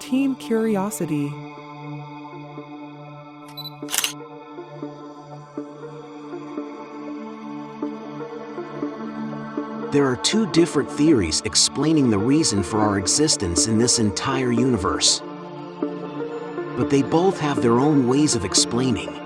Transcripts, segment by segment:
Team Curiosity. There are two different theories explaining the reason for our existence in this entire universe. But they both have their own ways of explaining.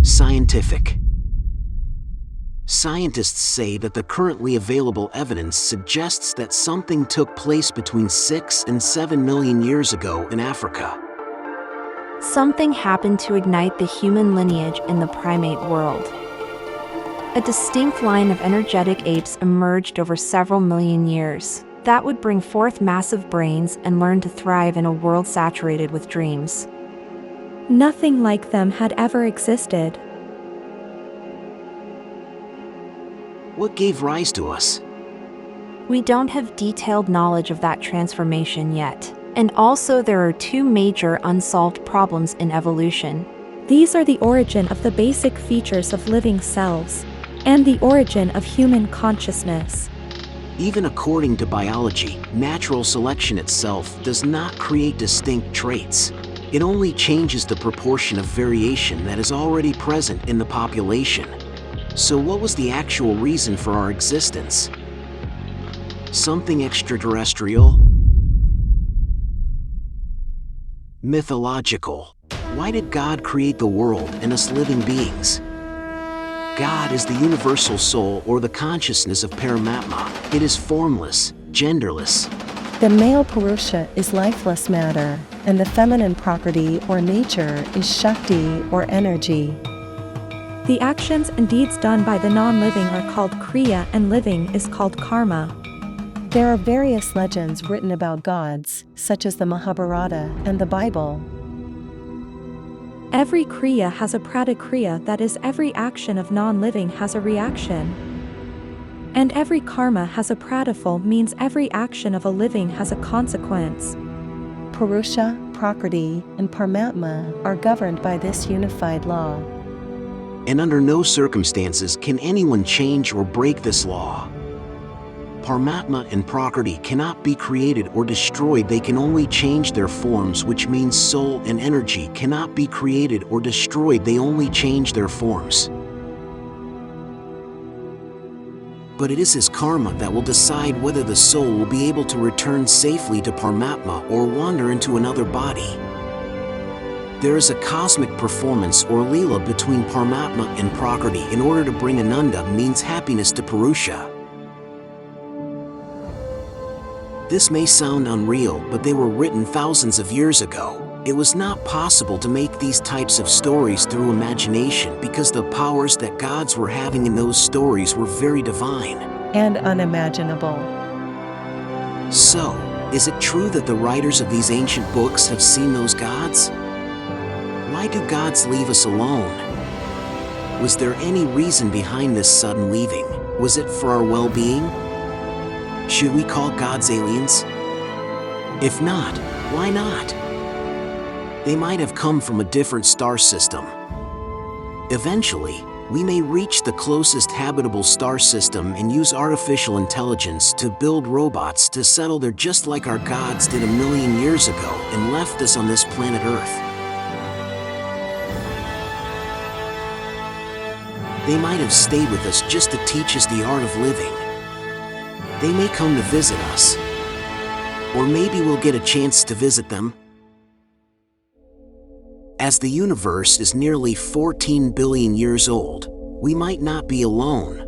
Scientific. Scientists say that the currently available evidence suggests that something took place between 6 and 7 million years ago in Africa. Something happened to ignite the human lineage in the primate world. A distinct line of energetic apes emerged over several million years that would bring forth massive brains and learn to thrive in a world saturated with dreams. Nothing like them had ever existed. What gave rise to us? We don't have detailed knowledge of that transformation yet. And also there are two major unsolved problems in evolution. These are the origin of the basic features of living cells, and the origin of human consciousness. Even according to biology, natural selection itself does not create distinct traits. It only changes the proportion of variation that is already present in the population. So what was the actual reason for our existence? Something extraterrestrial? Mythological. Why did God create the world and us living beings? God is the universal soul or the consciousness of Paramatma. It is formless, genderless. The male Purusha is lifeless matter, and the feminine Prakriti or nature is Shakti or energy. The actions and deeds done by the non-living are called Kriya, and living is called Karma. There are various legends written about gods, such as the Mahabharata and the Bible. Every Kriya has a Pratikriya, that is, every action of non-living has a reaction. And every Karma has a Pratifal, means every action of a living has a consequence. Purusha, Prakriti, and Paramatma are governed by this unified law. And under no circumstances can anyone change or break this law. Paramatma and Prakriti cannot be created or destroyed, they can only change their forms, which means soul and energy cannot be created or destroyed, they only change their forms. But it is his karma that will decide whether the soul will be able to return safely to Paramatma or wander into another body. There is a cosmic performance or lila between Paramatma and Prakriti in order to bring Ananda, means happiness, to Purusha. This may sound unreal, but they were written thousands of years ago. It was not possible to make these types of stories through imagination because the powers that gods were having in those stories were very divine and unimaginable. So, is it true that the writers of these ancient books have seen those gods? Why do gods leave us alone? Was there any reason behind this sudden leaving? Was it for our well-being? Should we call gods aliens? If not, why not? They might have come from a different star system. Eventually, we may reach the closest habitable star system and use artificial intelligence to build robots to settle there, just like our gods did 1 million years ago and left us on this planet Earth. They might have stayed with us just to teach us the art of living. They may come to visit us. Or maybe we'll get a chance to visit them. As the universe is nearly 14 billion years old, we might not be alone.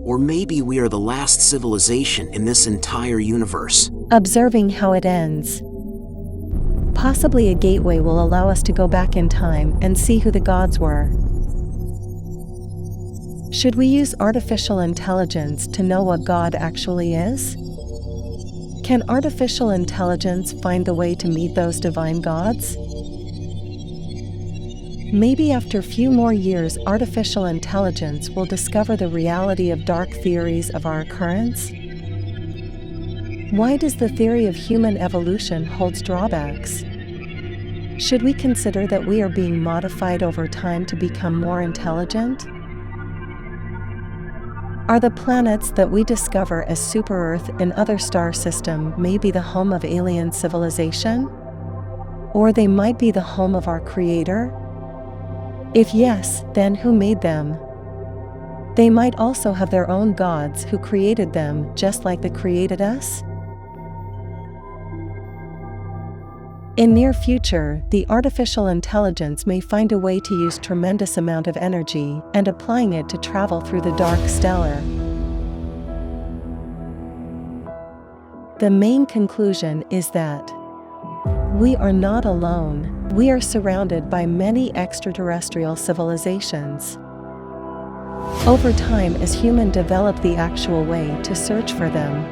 Or maybe we are the last civilization in this entire universe. Observing how it ends. Possibly a gateway will allow us to go back in time and see who the gods were. Should we use artificial intelligence to know what God actually is? Can artificial intelligence find the way to meet those divine gods? Maybe after a few more years, artificial intelligence will discover the reality of dark theories of our occurrence? Why does the theory of human evolution hold drawbacks? Should we consider that we are being modified over time to become more intelligent? Are the planets that we discover as super-Earth in other star systems maybe the home of alien civilization? Or they might be the home of our Creator? If yes, then who made them? They might also have their own gods who created them just like they created us? In near future, the artificial intelligence may find a way to use tremendous amount of energy and applying it to travel through the dark stellar. The main conclusion is that we are not alone. We are surrounded by many extraterrestrial civilizations. Over time, as humans develop the actual way to search for them,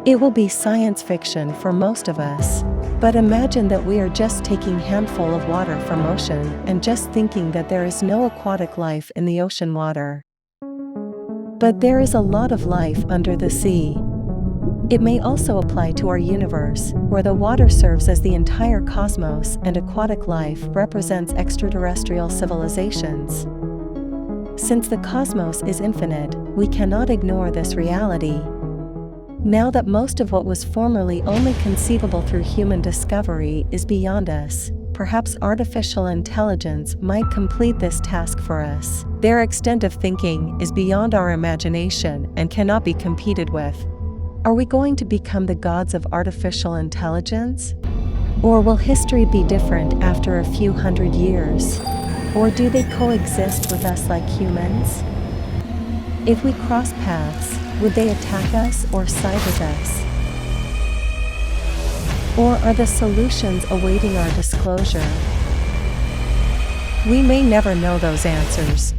it will be science fiction for most of us. But imagine that we are just taking handful of water from ocean and just thinking that there is no aquatic life in the ocean water. But there is a lot of life under the sea. It may also apply to our universe, where the water serves as the entire cosmos and aquatic life represents extraterrestrial civilizations. Since the cosmos is infinite, we cannot ignore this reality. Now that most of what was formerly only conceivable through human discovery is beyond us, perhaps artificial intelligence might complete this task for us. Their extent of thinking is beyond our imagination and cannot be competed with. Are we going to become the gods of artificial intelligence? Or will history be different after a few hundred years? Or do they coexist with us like humans? If we cross paths, would they attack us or side with us? Or are the solutions awaiting our disclosure? We may never know those answers.